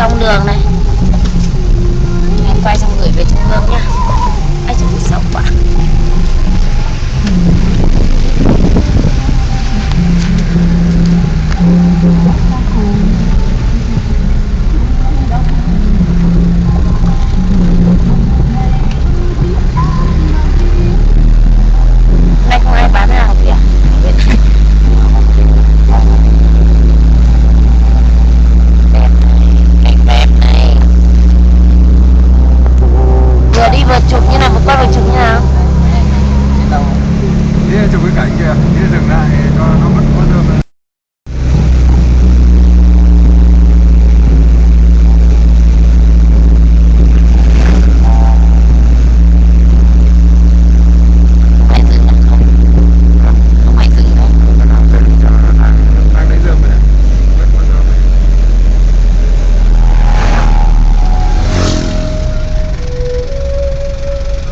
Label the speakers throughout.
Speaker 1: xong đường này. Em quay xong gửi về Trung ương nhá. Ai chụp xấu quá. Đây không ai bán nào kìa. Đẹp này, cảnh đẹp này. Vừa đi vừa chụp như nào, vừa quay vừa chụp như nào?
Speaker 2: Đi chụp cái cảnh kìa, đi dừng lại cho nó mất quá thơm.
Speaker 1: Phải dừng à? Không, không phải dừng đâu.
Speaker 2: Đang lấy dơm rồi đấy. Mất quá thơm này.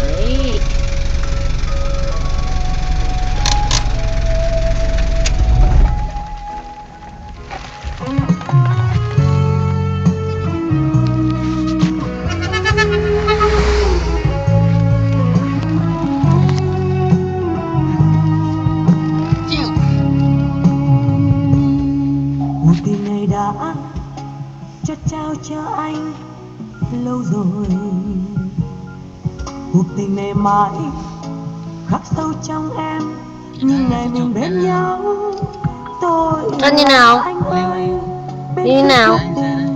Speaker 1: Đấy.
Speaker 3: Một tình này đã chất trao cho anh lâu rồi. Cuộc tình này mãi khắc sâu trong em như ngày mình bên nhau. Tôi
Speaker 1: Ăn như nào?
Speaker 3: anh ơi, bên
Speaker 1: Như nào?
Speaker 3: cuộc tình